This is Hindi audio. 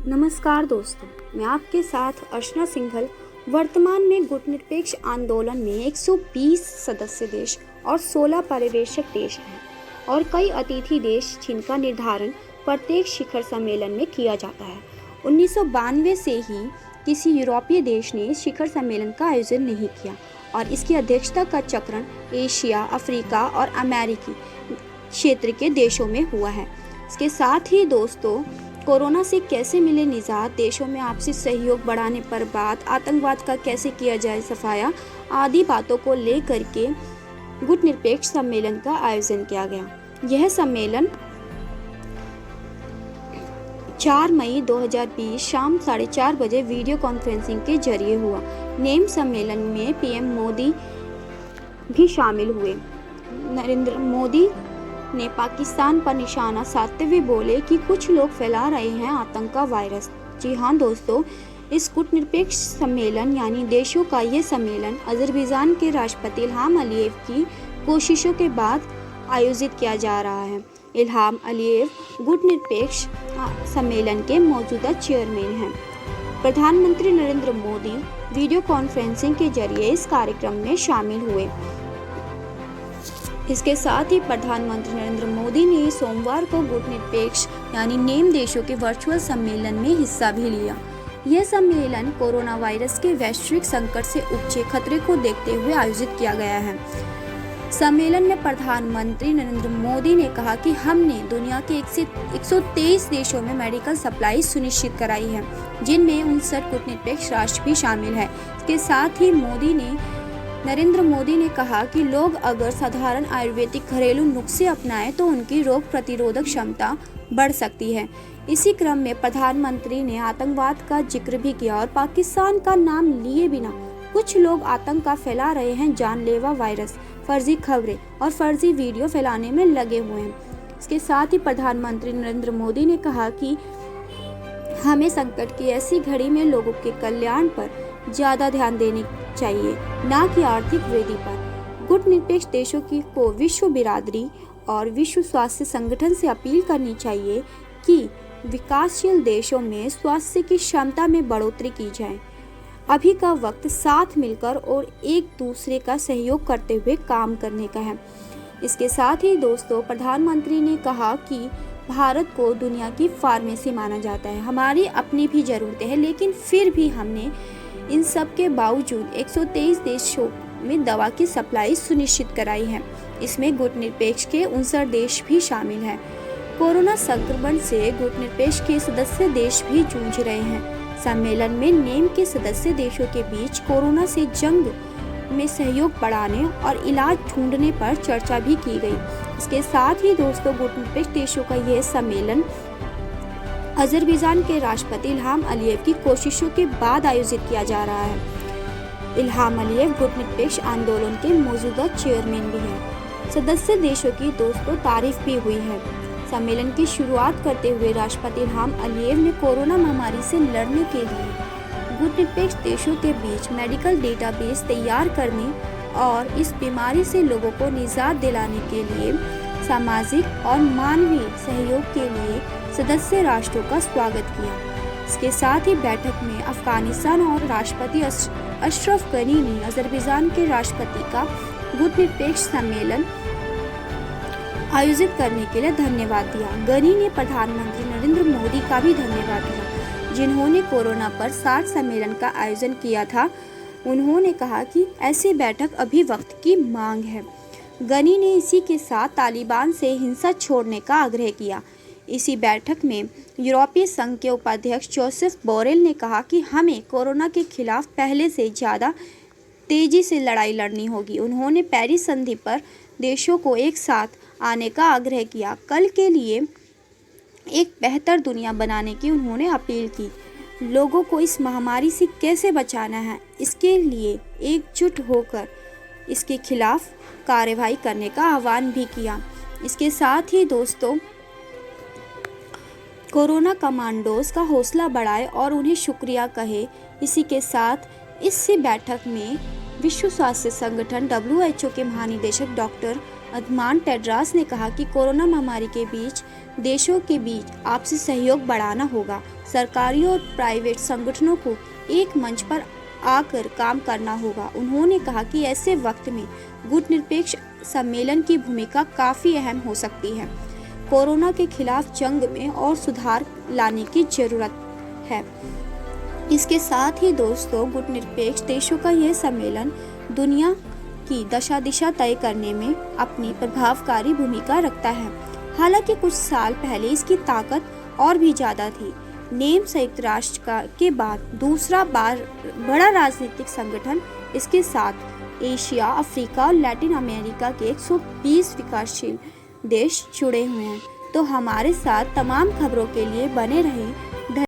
नमस्कार दोस्तों, मैं आपके साथ अर्चना सिंघल। वर्तमान में गुटनिरपेक्ष आंदोलन में 120 सदस्य देश और 16 पर्यवेक्षक देश हैं और कई अतिथि देश जिनका निर्धारण प्रत्येक शिखर सम्मेलन में किया जाता है। 1992 से ही किसी यूरोपीय देश ने शिखर सम्मेलन का आयोजन नहीं किया और इसकी अध्यक्षता का चक्रण एशिया, अफ्रीका और अमेरिकी क्षेत्र के देशों में हुआ है। इसके साथ ही दोस्तों, कोरोना से कैसे मिले निजात, देशों में आपसी सहयोग बढ़ाने पर बात, आतंकवाद का कैसे किया जाए सफाया आदि बातों को लेकर के गुटनिरपेक्ष सम्मेलन का आयोजन किया गया। यह सम्मेलन 4 मई 2020 शाम 4:30 बजे वीडियो कॉन्फ्रेंसिंग के जरिए हुआ। नेम सम्मेलन में पीएम मोदी भी शामिल हुए। नरेंद्र मोदी ने पाकिस्तान पर निशाना साधते हुए बोले कि कुछ लोग फैला रहे हैं आतंक का वायरस। जी हाँ दोस्तों, इस गुटनिरपेक्ष सम्मेलन यानी देशों का ये सम्मेलन अजरबैजान के राष्ट्रपति इल्हाम अलीयेव की कोशिशों के बाद आयोजित किया जा रहा है। इल्हाम अलीयेव गुटनिरपेक्ष सम्मेलन के मौजूदा चेयरमैन हैं। प्रधानमंत्री नरेंद्र मोदी वीडियो कॉन्फ्रेंसिंग के जरिए इस कार्यक्रम में शामिल हुए। इसके साथ ही प्रधानमंत्री नरेंद्र मोदी ने सोमवार को गुटनिरपेक्ष यानी नेम देशों के वर्चुअल सम्मेलन में हिस्सा भी लिया। यह सम्मेलन कोरोना वायरस के वैश्विक संकट से उपजे खतरे को देखते हुए आयोजित किया गया है। सम्मेलन में प्रधानमंत्री नरेंद्र मोदी ने कहा कि हमने दुनिया के 123 देशों में मेडिकल सप्लाई सुनिश्चित कराई है, जिनमें 59 गुटनिरपेक्ष राष्ट्र भी शामिल है। इसके साथ ही नरेंद्र मोदी ने कहा कि लोग अगर साधारण आयुर्वेदिक घरेलू नुस्खे अपनाएं तो उनकी रोग प्रतिरोधक क्षमता बढ़ सकती है। इसी क्रम में प्रधानमंत्री ने आतंकवाद का जिक्र भी किया और पाकिस्तान का नाम लिए बिना कुछ लोग आतंक का फैला रहे हैं जानलेवा वायरस, फर्जी खबरें और फर्जी वीडियो फैलाने में लगे हुए हैं। इसके साथ ही प्रधानमंत्री नरेंद्र मोदी ने कहा कि हमें संकट की ऐसी घड़ी में लोगों के कल्याण पर ज्यादा ध्यान देने चाहिए, ना कि आर्थिक वृद्धि पर। गुटनिरपेक्ष देशों को विश्व बिरादरी और विश्व स्वास्थ्य संगठन से अपील करनी चाहिए कि विकासशील देशों में स्वास्थ्य की क्षमता में बढ़ोतरी की जाए। अभी का वक्त साथ मिलकर और एक दूसरे का सहयोग करते हुए काम करने का है। इसके साथ ही दोस्तों, प्रधानमंत्री ने कहा कि भारत को दुनिया की फार्मेसी माना जाता है। हमारी अपनी भी ज़रूरतें हैं, लेकिन फिर भी हमने इन सब के बावजूद 123 देशों में दवा की सप्लाई सुनिश्चित कराई है। इसमें गुटनिरपेक्ष के 59 देश भी शामिल हैं। कोरोना संक्रमण से गुटनिरपेक्ष के सदस्य देश भी जूझ रहे हैं। सम्मेलन में नेम के सदस्य देशों के बीच कोरोना से जंग में सहयोग बढ़ाने और इलाज ढूंढने पर चर्चा भी की गई। इसके साथ ही दोस्तों, गुटनिरपेक्ष देशों का यह सम्मेलन अजरबैजान के राष्ट्रपति इल्हाम अलीयेव की कोशिशों के बाद आयोजित किया जा रहा है। इल्हाम अलीयेव गुटनिरपेक्ष आंदोलन के मौजूदा चेयरमैन भी हैं। सदस्य देशों की दोस्तों तारीफ भी हुई है। सम्मेलन की शुरुआत करते हुए राष्ट्रपति इल्हाम अलीयेव ने कोरोना महामारी से लड़ने के लिए गुटनिरपेक्ष देशों के बीच मेडिकल डेटाबेस तैयार करने और इस बीमारी से लोगों को निजात दिलाने के लिए सामाजिक और मानवीय सहयोग के लिए सदस्य राष्ट्रों का स्वागत किया। इसके साथ ही बैठक में अफगानिस्तान और राष्ट्रपति अशरफ गनी ने अजरबैजान के राष्ट्रपति का गुटनिरपेक्ष सम्मेलन आयोजित करने के लिए धन्यवाद दिया। गनी ने प्रधानमंत्री नरेंद्र मोदी का भी धन्यवाद दिया, जिन्होंने कोरोना पर 60 सम्मेलन का आयोजन किया था। उन्होंने कहा कि ऐसी बैठक अभी वक्त की मांग है। गनी ने इसी के साथ तालिबान से हिंसा छोड़ने का आग्रह किया। इसी बैठक में यूरोपीय संघ के उपाध्यक्ष जोसेफ बोरेल ने कहा कि हमें कोरोना के खिलाफ पहले से ज़्यादा तेजी से लड़ाई लड़नी होगी। उन्होंने पेरिस संधि पर देशों को एक साथ आने का आग्रह किया। कल के लिए एक बेहतर दुनिया बनाने की उन्होंने अपील की। लोगों को इस महामारी से कैसे बचाना है, इसके लिए एकजुट होकर इसके खिलाफ कार्रवाई करने का आह्वान भी किया। इसके साथ ही दोस्तों, कोरोना कमांडोज का हौसला बढ़ाए और उन्हें शुक्रिया कहे। इसी के साथ इसी बैठक में विश्व स्वास्थ्य संगठन WHO के महानिदेशक डॉक्टर अदमान टेड्रास ने कहा कि कोरोना महामारी के बीच देशों के बीच आपसी सहयोग बढ़ाना होगा। सरकारी और प्राइवेट संगठनों को एक मंच पर आकर काम करना होगा। उन्होंने कहा कि ऐसे वक्त में गुटनिरपेक्ष सम्मेलन की भूमिका काफ़ी अहम हो सकती है। कोरोना के खिलाफ जंग में और सुधार लाने की जरूरत है। इसके साथ ही दोस्तों, गुटनिरपेक्ष देशों का यह सम्मेलन दुनिया की दशा दिशा तय करने में अपनी प्रभावकारी भूमिका रखता है। हालांकि कुछ साल पहले इसकी ताकत और भी ज़्यादा थी। नेम संयुक्त राष्ट्र के बाद दूसरा बड़ा राजनीतिक संगठन, इसके साथ एशिया, अफ्रीका और लैटिन अमेरिका के 120 विकासशील देश जुड़े हुए हैं। तो हमारे साथ तमाम खबरों के लिए बने रहें।